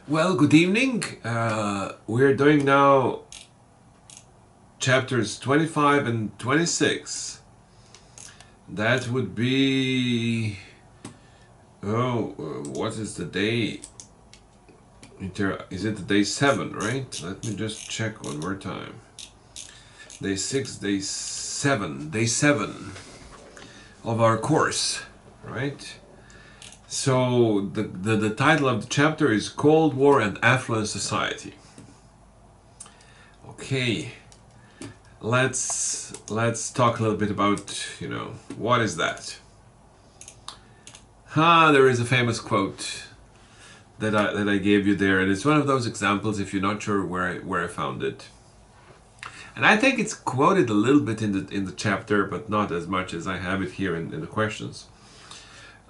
Well, good evening. We're doing now chapters 25 and 26. That would be... what is the day? Is it the day 7, right? Let me just check one more time. Day 6, day 7. Day 7 of our course, right? So the title of the chapter is Cold War and Affluent Society. Okay, let's talk a little bit about, what is that? There is a famous quote that I gave you there, and it's one of those examples if you're not sure where I found it. And I think it's quoted a little bit in the chapter, but not as much as I have it here in the questions.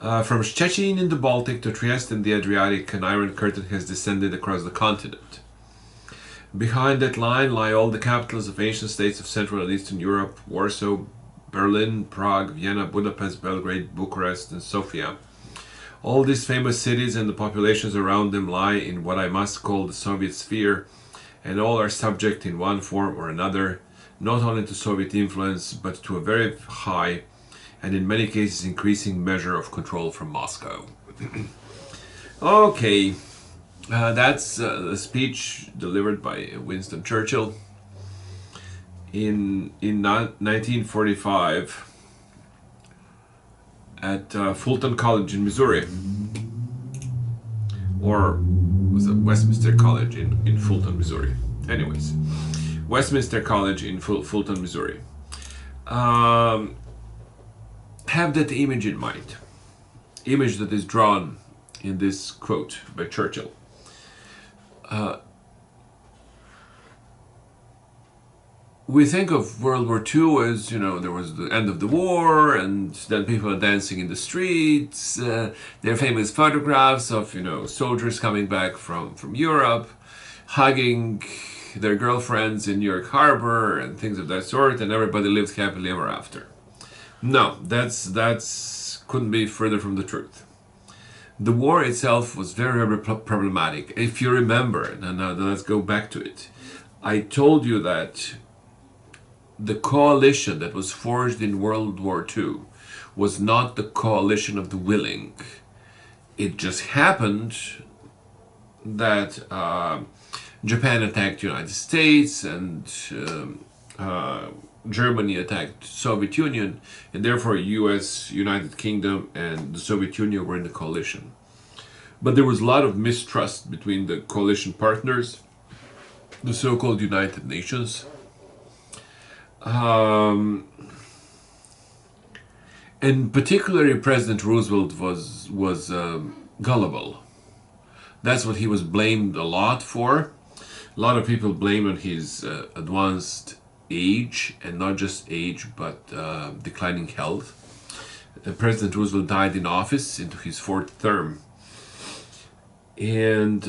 From Szczecin in the Baltic to Trieste in the Adriatic, an iron curtain has descended across the continent. Behind that line lie all the capitals of ancient states of Central and Eastern Europe: Warsaw, Berlin, Prague, Vienna, Budapest, Belgrade, Bucharest, and Sofia. All these famous cities and the populations around them lie in what I must call the Soviet sphere, and all are subject in one form or another, not only to Soviet influence, but to a very high, and in many cases increasing measure of control from Moscow. Okay, that's a speech delivered by Winston Churchill in 1945 at Fulton College in Missouri, or was it Westminster College in Fulton, Missouri? Anyways, Westminster College in Fulton, Missouri. Have that image in mind. Image that is drawn in this quote by Churchill. We think of World War II as, there was the end of the war, and then people are dancing in the streets. There are famous photographs of, soldiers coming back from Europe, hugging their girlfriends in New York Harbor and things of that sort, and everybody lived happily ever after. No, that's couldn't be further from the truth. The war itself was very, very problematic. If you remember, and now let's go back to it. I told you that the coalition that was forged in World War II was not the coalition of the willing. It just happened that Japan attacked the United States, and Germany attacked Soviet Union, and therefore US, United Kingdom, and the Soviet Union were in the coalition. But there was a lot of mistrust between the coalition partners, the so-called United Nations. And particularly President Roosevelt was gullible. That's what he was blamed a lot for. A lot of people blame on his advanced age, and not just age, but declining health. President Roosevelt died in office into his 4th term, and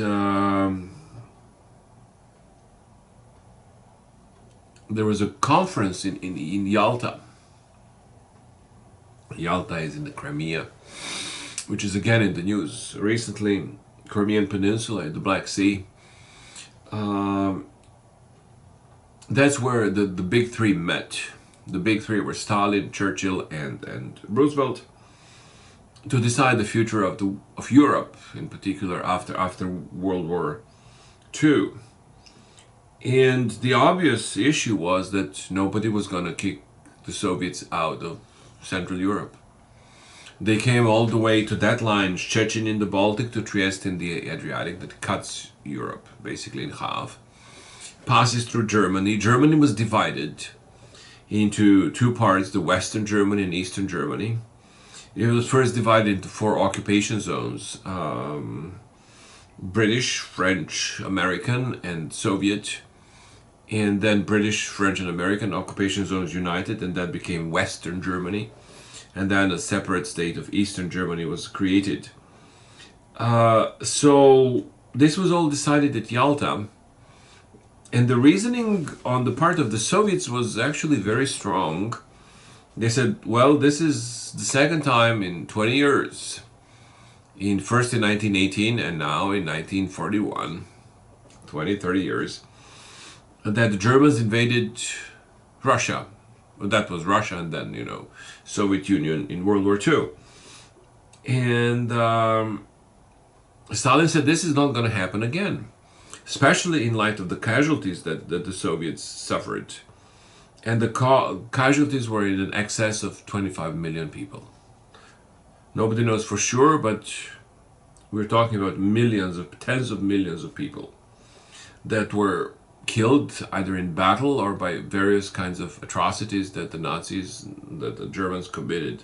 there was a conference in Yalta. Yalta is in the Crimea, which is again in the news recently. Crimean Peninsula, the Black Sea. That's where the big three met. The big three were Stalin, Churchill, and Roosevelt, to decide the future of Europe, in particular after World War II. And the obvious issue was that nobody was going to kick the Soviets out of Central Europe. They came all the way to that line, Szczecin in the Baltic to Trieste in the Adriatic, that cuts Europe basically in half. Passes through Germany. Germany was divided into two parts, the Western Germany and Eastern Germany. It was first divided into 4 occupation zones: British, French, American, and Soviet. And then British, French, and American occupation zones united, and that became Western Germany. And then a separate state of Eastern Germany was created. So this was all decided at Yalta. And the reasoning on the part of the Soviets was actually very strong. They said, well, this is the second time in 20 years first in 1918 and now in 1941, 20, 30 years, that the Germans invaded Russia. Well, that was Russia, and then, Soviet Union in World War II. And Stalin said this is not going to happen again, especially in light of the casualties that the Soviets suffered. And the casualties were in an excess of 25 million people. Nobody knows for sure, but we're talking about tens of millions of people that were killed either in battle or by various kinds of atrocities that the Germans committed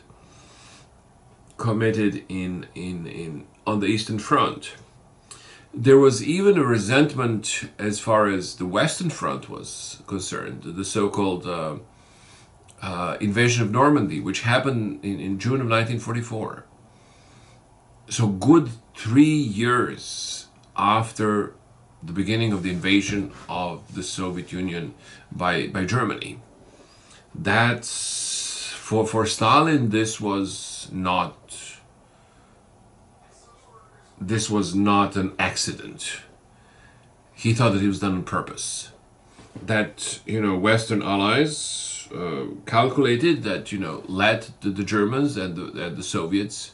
on the Eastern Front. There was even a resentment as far as the Western Front was concerned, the so-called invasion of Normandy, which happened in June of 1944. So good 3 years after the beginning of the invasion of the Soviet Union by Germany. That's for Stalin. This was not an accident. He thought that it was done on purpose. That Western allies calculated that let the Germans and the Soviets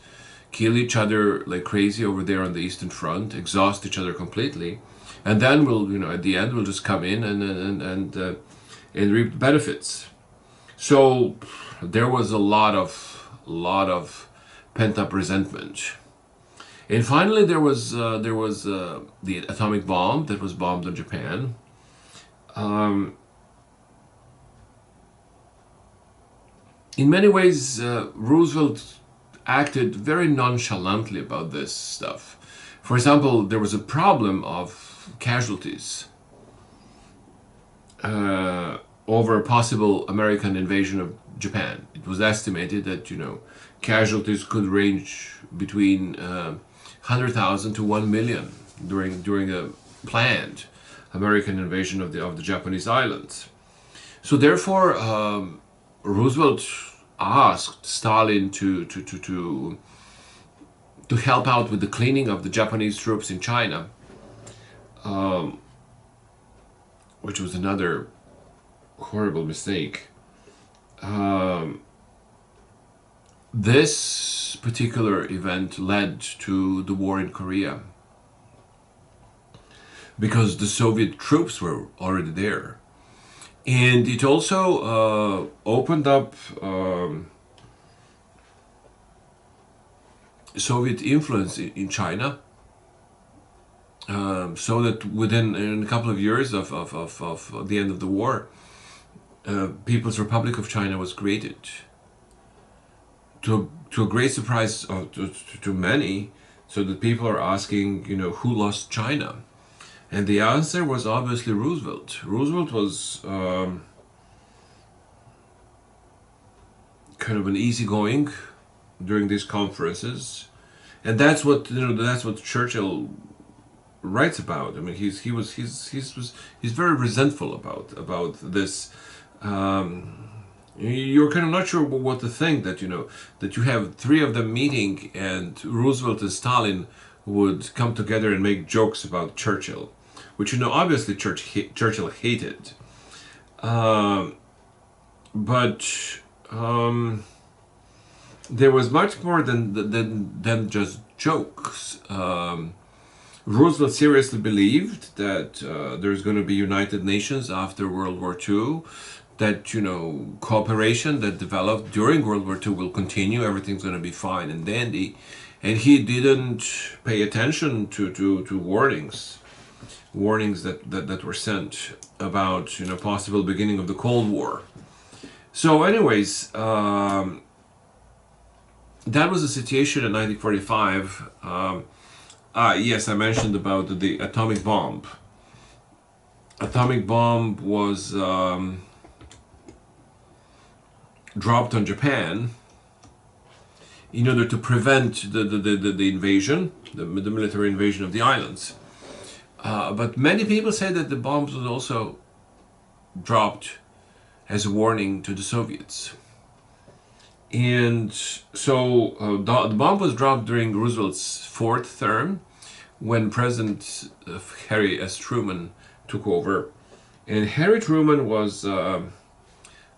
kill each other like crazy over there on the Eastern Front, exhaust each other completely, and then we'll at the end we'll just come in and reap the benefits. So there was a lot of pent up resentment. And finally, there was the atomic bomb that was bombed on Japan. In many ways, Roosevelt acted very nonchalantly about this stuff. For example, there was a problem of casualties over a possible American invasion of Japan. It was estimated that casualties could range between 100,000 to 1 million during a planned American invasion of the Japanese islands. So therefore, Roosevelt asked Stalin to help out with the cleaning of the Japanese troops in China, which was another horrible mistake. This particular event led to the war in Korea because the Soviet troops were already there. And it also opened up Soviet influence in China, so that in a couple of years of the end of the war, People's Republic of China was created. To a great surprise to many, so that people are asking, who lost China? And the answer was obviously Roosevelt. Roosevelt was kind of an easygoing during these conferences, and that's what Churchill writes about. I mean, he's very resentful about this. You're kind of not sure what to think, that that you have three of them meeting and Roosevelt and Stalin would come together and make jokes about Churchill, which obviously Churchill hated. But there was much more than just jokes. Roosevelt seriously believed that there's going to be United Nations after World War II, that cooperation that developed during World War II will continue, everything's going to be fine and dandy, and he didn't pay attention to warnings that were sent about possible beginning of the Cold War. So anyways, that was the situation in 1945. Yes, I mentioned about the atomic bomb. Atomic bomb was dropped on Japan in order to prevent the invasion, the military invasion of the islands. But many people say that the bombs was also dropped as a warning to the Soviets. And so the bomb was dropped during Roosevelt's fourth term, when President Harry S. Truman took over. And Harry Truman was a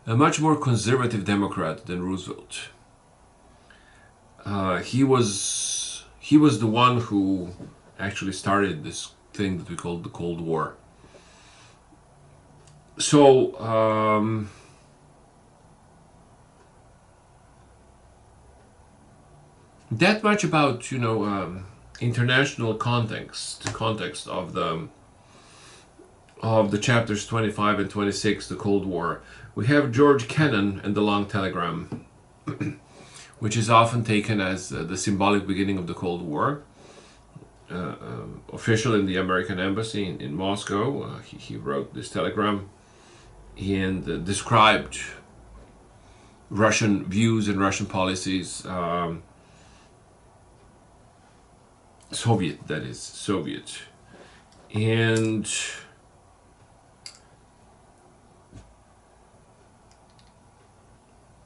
much more conservative Democrat than Roosevelt. He was the one who actually started this thing that we call the Cold War. So that much about international context of the chapters 25 and 26, the Cold War. We have George Kennan and the Long Telegram, which is often taken as the symbolic beginning of the Cold War. Official in the American embassy in Moscow, he wrote this telegram and described Russian views and Russian policies. Soviet, that is, Soviet. And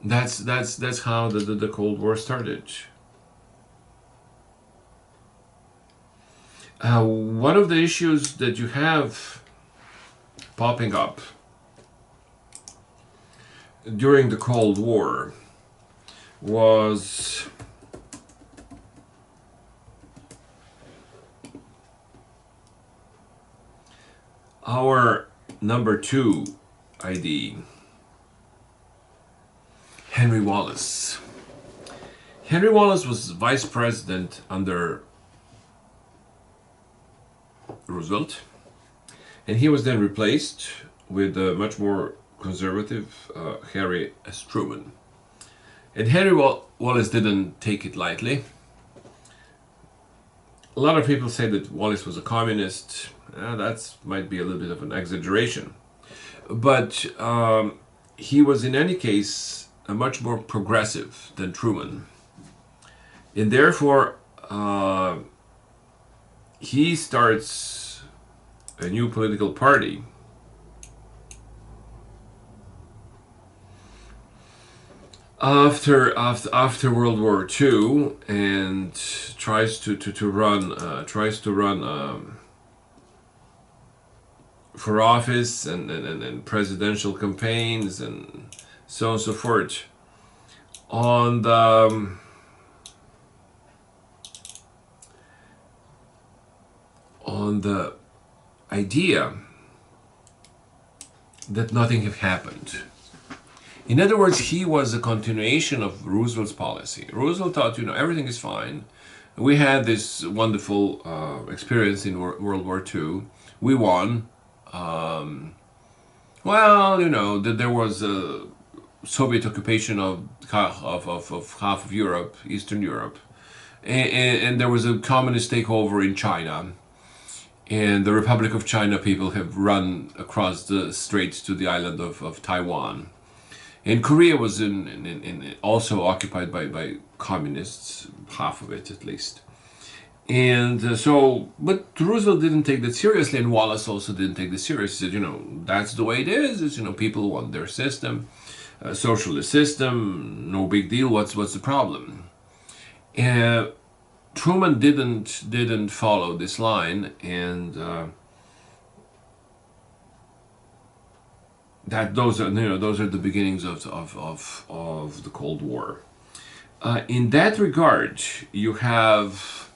that's how the Cold War started. One of the issues that you have popping up during the Cold War was our number 2 ID, Henry Wallace. Henry Wallace was vice president under Roosevelt, and he was then replaced with a much more conservative Harry S. Truman. And Henry Wallace didn't take it lightly. A lot of people say that Wallace was a communist. That might be a little bit of an exaggeration. But he was in any case a much more progressive than Truman. And therefore, he starts a new political party after World War II, and tries to run for office and presidential campaigns and so on and so forth on the idea that nothing had happened. In other words, he was a continuation of Roosevelt's policy. Roosevelt thought, everything is fine. We had this wonderful experience in World War II. We won. There was a Soviet occupation of half of Europe, Eastern Europe, and there was a communist takeover in China. And the Republic of China people have run across the straits to the island of Taiwan. And Korea was also occupied by communists, half of it at least. And but Roosevelt didn't take that seriously, and Wallace also didn't take this seriously. He said, that's the way it is. People want their system, socialist system, no big deal. What's the problem? And Truman didn't follow this line, and those are the beginnings of the Cold War. In that regard, you have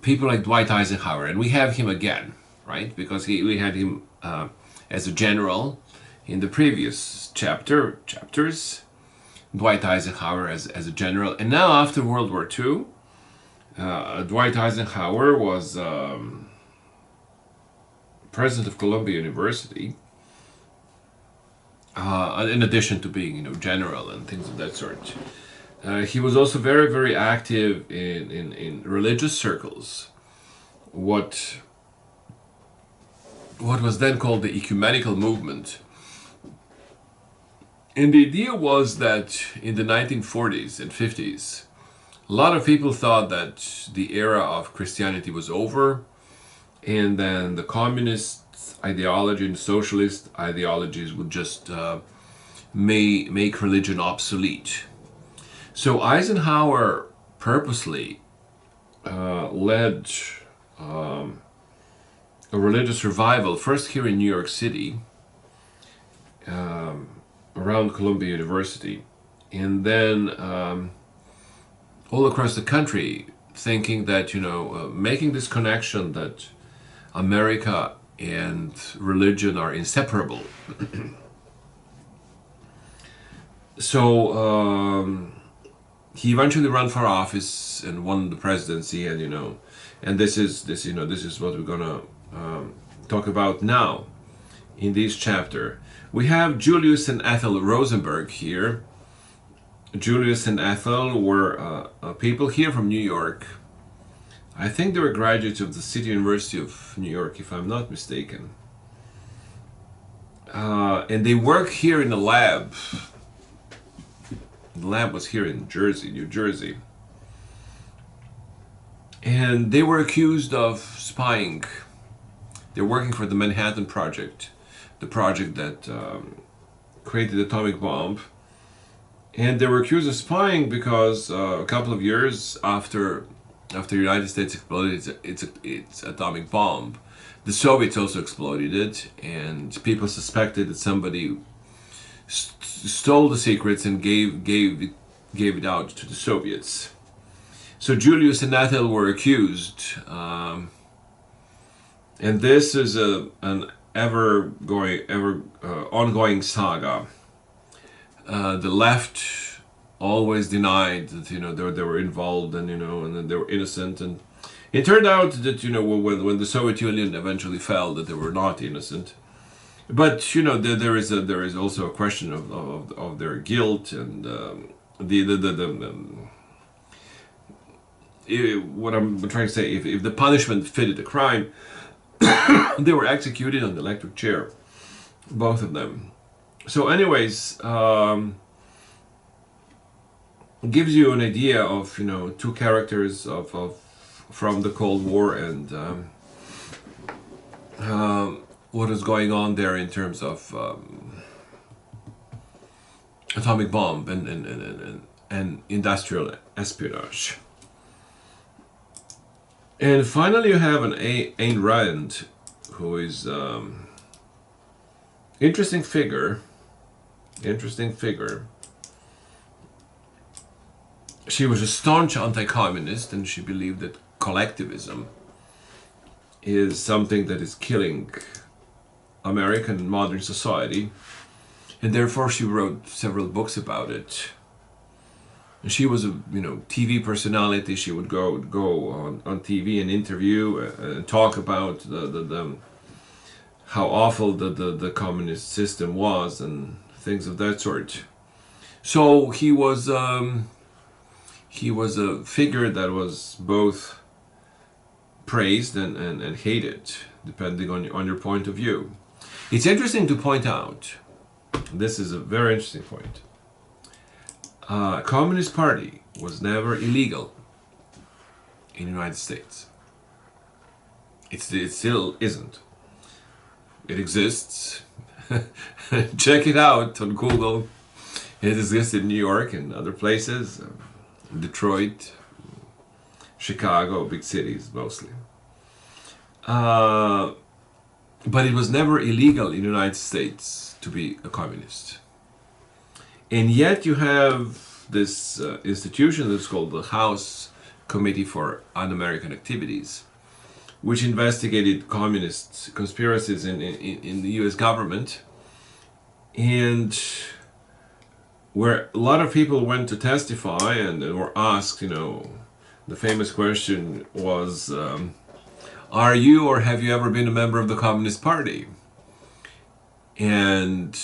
people like Dwight Eisenhower, and we have him again, right? Because we had him as a general in the previous chapters. Dwight Eisenhower as a general, and now after World War II, Dwight Eisenhower was president of Columbia University. In addition to being, general and things of that sort, he was also very, very active in religious circles. What was then called the ecumenical movement. And the idea was that in the 1940s and 50s, a lot of people thought that the era of Christianity was over, and then the communist ideology and socialist ideologies would just may make religion obsolete. So Eisenhower purposely led a religious revival, first here in New York City, around Columbia University, and then all across the country, thinking that, making this connection that America and religion are inseparable. So he eventually ran for office and won the presidency, and this is what we're gonna talk about now in this chapter. We have Julius and Ethel Rosenberg here. Julius and Ethel were people here from New York. I think they were graduates of the City University of New York, if I'm not mistaken. And they work here in the lab. The lab was here in New Jersey. And they were accused of spying. They're working for the Manhattan Project, the project that created the atomic bomb. And they were accused of spying because a couple of years after the United States exploded its atomic bomb, the Soviets also exploded it, and people suspected that somebody stole the secrets and gave it out to the Soviets. So Julius and Ethel were accused, and this is an ongoing saga. The left always denied that they were involved, and that they were innocent, and it turned out that when the Soviet Union eventually fell, that they were not innocent. But there is also a question of their guilt, and what I'm trying to say, if the punishment fitted the crime, they were executed on the electric chair, both of them. So anyways, gives you an idea of two characters of from the Cold War, and what is going on there in terms of atomic bomb and industrial espionage. And finally, you have an Ayn Rand, who is interesting figure. She was a staunch anti-communist, and she believed that collectivism is something that is killing American modern society, and therefore she wrote several books about it. And she was a TV personality. She would go on TV and interview and talk about the how awful the communist system was and things of that sort. So he was a figure that was both praised and hated, depending on your point of view. It's interesting to point out, this is a very interesting point, Communist Party was never illegal in the United States. It still isn't. It exists. Check it out on Google. It exists in New York and other places, Detroit, Chicago, big cities mostly. But it was never illegal in the United States to be a communist. And yet you have this institution that's called the House Committee for Un-American Activities, which investigated communist conspiracies in the US government, and where a lot of people went to testify and were asked, the famous question was, are you or have you ever been a member of the Communist Party? And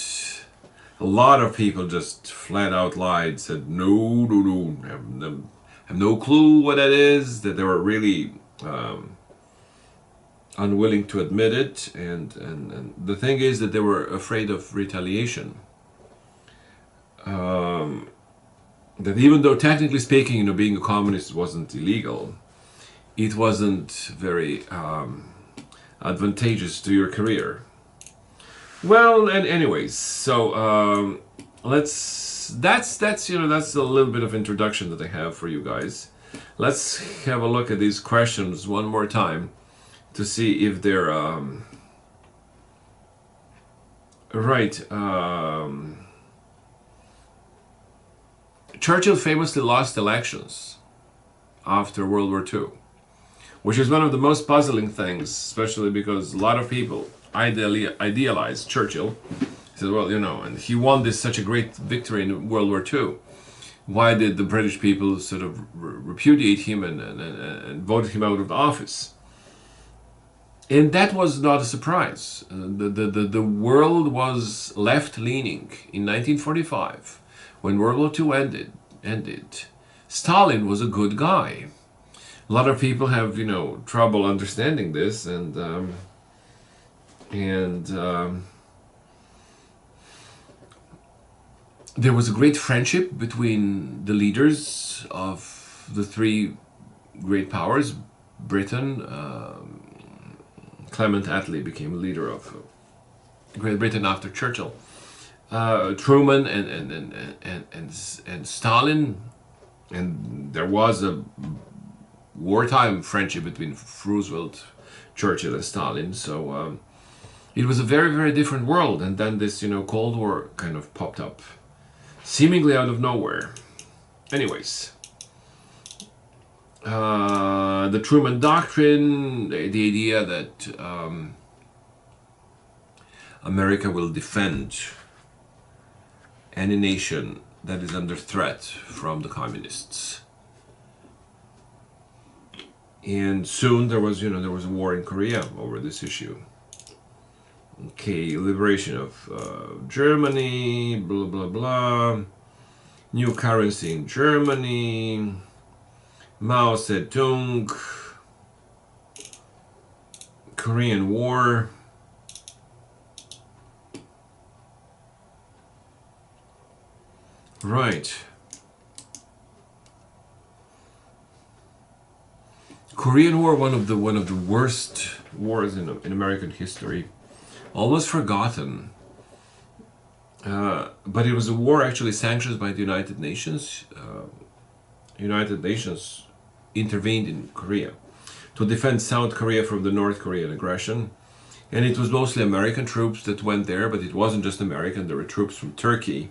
a lot of people just flat out lied, said no, have no clue what that is, that they were really unwilling to admit it, and the thing is that they were afraid of retaliation. That even though technically speaking, being a communist wasn't illegal, it wasn't very advantageous to your career. Well, and anyways, so That's that's a little bit of introduction that I have for you guys. Let's have a look at these questions one more time to see if they're right. Churchill famously lost elections after World War II, which is one of the most puzzling things, especially because a lot of people idealize Churchill. He says, well, and he won this such a great victory in World War II. Why did the British people sort of repudiate him and voted him out of the office? And that was not a surprise. The world was left-leaning in 1945 when World War II ended. Stalin was a good guy. A lot of people have trouble understanding this, and there was a great friendship between the leaders of the three great powers. Britain, Clement Attlee became leader of Great Britain after Churchill. Truman and Stalin, and there was a wartime friendship between Roosevelt, Churchill, and Stalin. So it was a very, very different world. And then this Cold War kind of popped up, seemingly out of nowhere. Anyways, the Truman Doctrine, the idea that America will defend any nation that is under threat from the communists. And soon there was a war in Korea over this issue. Okay, liberation of Germany, blah blah blah. New currency in Germany. Mao Zedong. Korean War. Right. Korean War, one of the worst wars in American history, almost forgotten. But it was a war actually sanctioned by the United Nations. United Nations intervened in Korea to defend South Korea from the North Korean aggression. And it was mostly American troops that went there, but it wasn't just American. There were troops from Turkey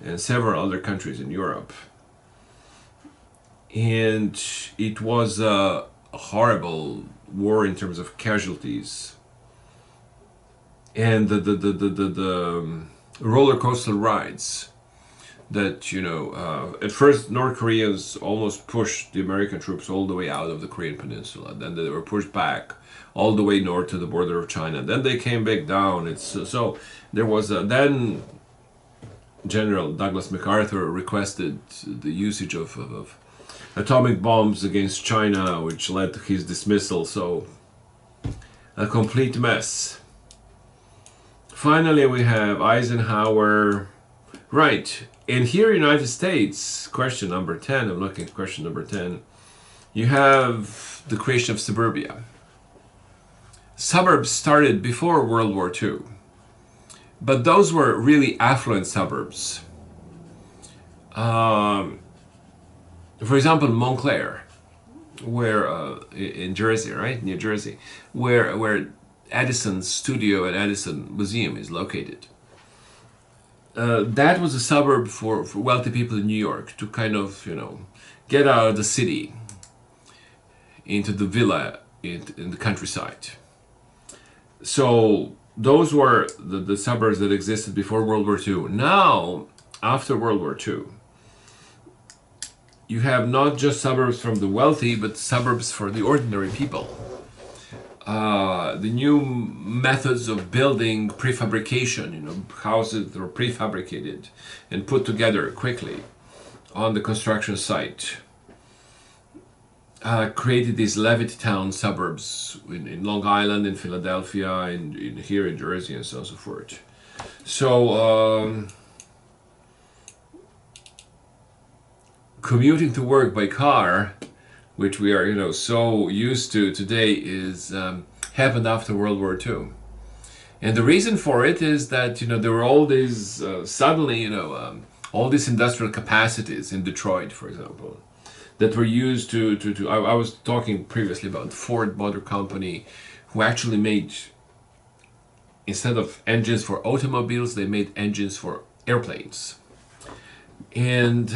and several other countries in Europe. And it was a horrible war in terms of casualties. And the roller coaster rides that, at first North Koreans almost pushed the American troops all the way out of the Korean Peninsula. Then they were pushed back all the way north to the border of China. Then they came back down. So there was then General Douglas MacArthur requested the usage of atomic bombs against China, which led to his dismissal. So a complete mess. Finally, we have Eisenhower. Right. And here, United States, question number 10, I'm looking at question number 10, you have the creation of suburbia. Suburbs started before World War II, but those were really affluent suburbs. For example, Montclair, where in Jersey, right, New Jersey, where Edison's studio and Edison Museum is located. That was a suburb for wealthy people in New York to kind of, get out of the city into the villa in the countryside. So those were the suburbs that existed before World War II. Now, after World War II, you have not just suburbs from the wealthy, but suburbs for the ordinary people. The new methods of building prefabrication, houses that are prefabricated and put together quickly on the construction site, created these Levittown suburbs in Long Island, in Philadelphia, and here in Jersey, and so on and so forth. So commuting to work by car, which we are so used to today, is happened after World War II. And the reason for it is that, there were all these, suddenly, all these industrial capacities in Detroit, for example, that were used I was talking previously about Ford Motor Company, who actually made, instead of engines for automobiles, they made engines for airplanes. And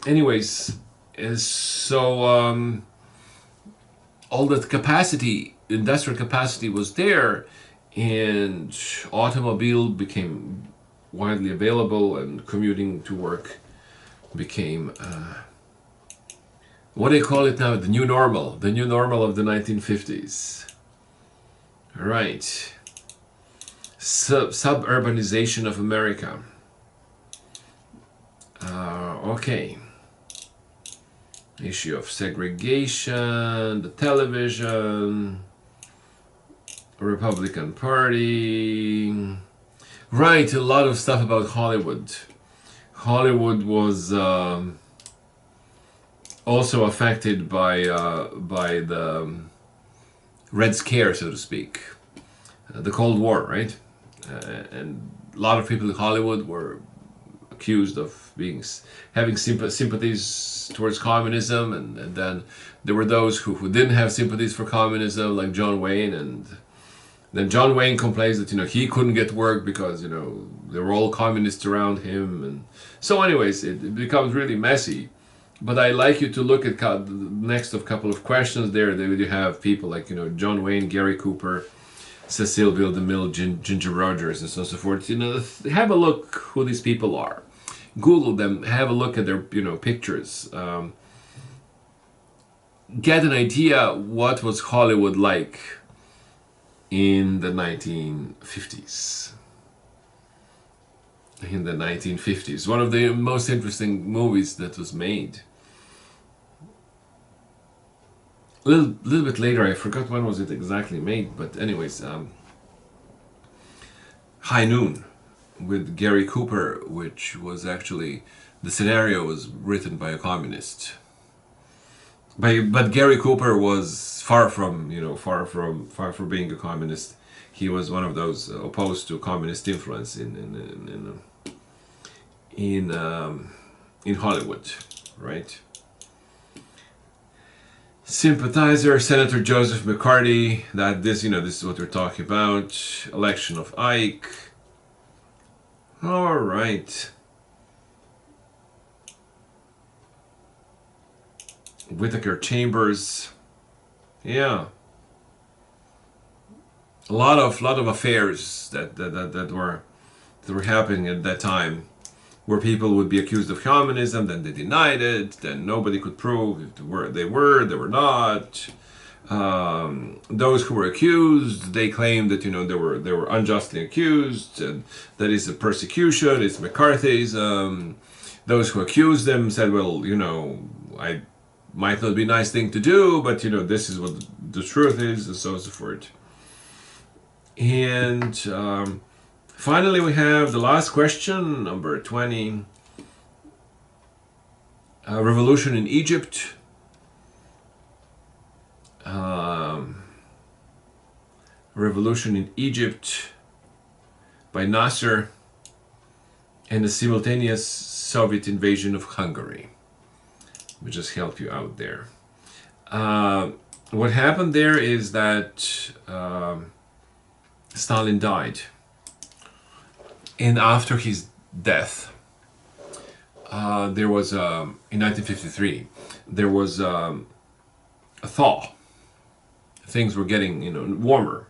anyways, all that capacity, industrial capacity was there, and automobile became widely available, and commuting to work became, what do you call it now? The new normal of the 1950s. All right. Suburbanization of America. Okay. Issue of segregation, the television, Republican Party. Right, a lot of stuff about Hollywood. Hollywood was also affected by the Red Scare, so to speak, the Cold War, right? And a lot of people in Hollywood were accused of having sympathies towards communism, and then there were those who didn't have sympathies for communism, like John Wayne, and then John Wayne complains that he couldn't get work because there were all communists around him, and so anyways it becomes really messy. But I like you to look at the next of couple of questions there. You have people like John Wayne, Gary Cooper, Cecil B. DeMille, Ginger Rogers, and so on and so forth. Have a look who these people are. Google them. Have a look at their pictures. Get an idea what was Hollywood like in the 1950s. In the 1950s, one of the most interesting movies that was made. A little bit later, I forgot when was it exactly made, but anyways, High Noon with Gary Cooper, which was actually, the scenario was written by a communist. But Gary Cooper was far from being a communist. He was one of those opposed to communist influence in Hollywood, right? Sympathizer, Senator Joseph McCarthy. This is what we're talking about. Election of Ike. All right. Whittaker Chambers. Yeah. A lot of affairs that were happening at that time, where people would be accused of communism, then they denied it, then nobody could prove if they were not. Those who were accused, they claimed that they were unjustly accused, and that is a persecution, it's McCarthyism. Those who accused them said, well, I might not be a nice thing to do, but this is what the truth is, and so on and so forth. And finally, we have the last question, number 20. Revolution in Egypt. Revolution in Egypt by Nasser, and the simultaneous Soviet invasion of Hungary. Let me just help you out there. What happened there is that Stalin died. And after his death, there was, in 1953, there was a thaw. Things were getting, warmer.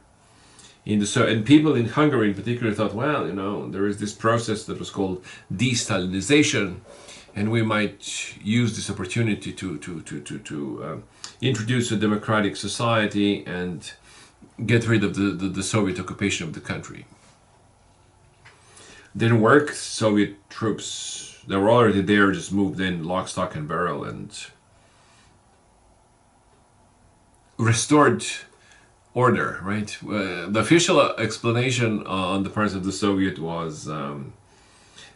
And people in Hungary in particular thought, well, there is this process that was called de-Stalinization, and we might use this opportunity to introduce a democratic society and get rid of the Soviet occupation of the country. Didn't work. Soviet troops that were already there just moved in lock, stock, and barrel and restored order, right? The official explanation on the part of the Soviet was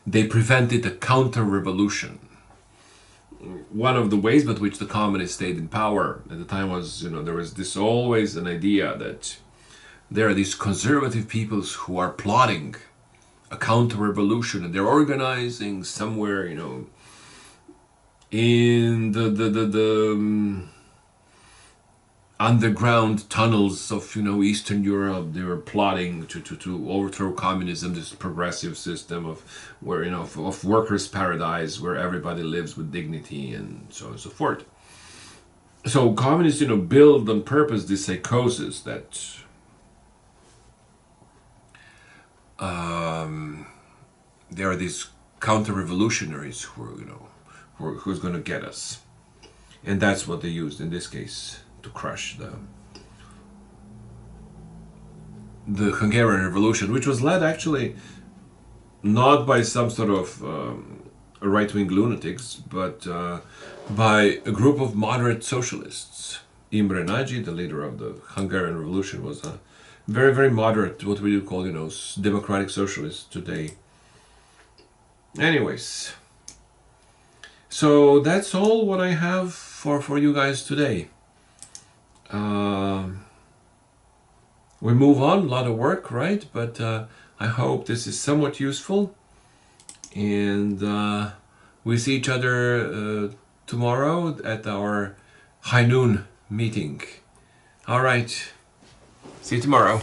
they prevented a counter-revolution. One of the ways by which the communists stayed in power at the time was, there was always an idea that there are these conservative peoples who are plotting a counter-revolution, and they're organizing somewhere, in the underground tunnels of Eastern Europe. They were plotting to overthrow communism, this progressive system of where of workers' paradise where everybody lives with dignity and so on and so forth. So communists build on purpose this psychosis that there are these counter-revolutionaries who's going to get us, and that's what they used in this case to crush the Hungarian Revolution, which was led actually not by some sort of right-wing lunatics, but by a group of moderate socialists. Imre Nagy, the leader of the Hungarian Revolution, was a very, very moderate, what we would call, democratic socialist today. Anyways, so that's all what I have for you guys today. We move on, a lot of work, right? But I hope this is somewhat useful. And we see each other tomorrow at our high noon meeting. All right. See you tomorrow.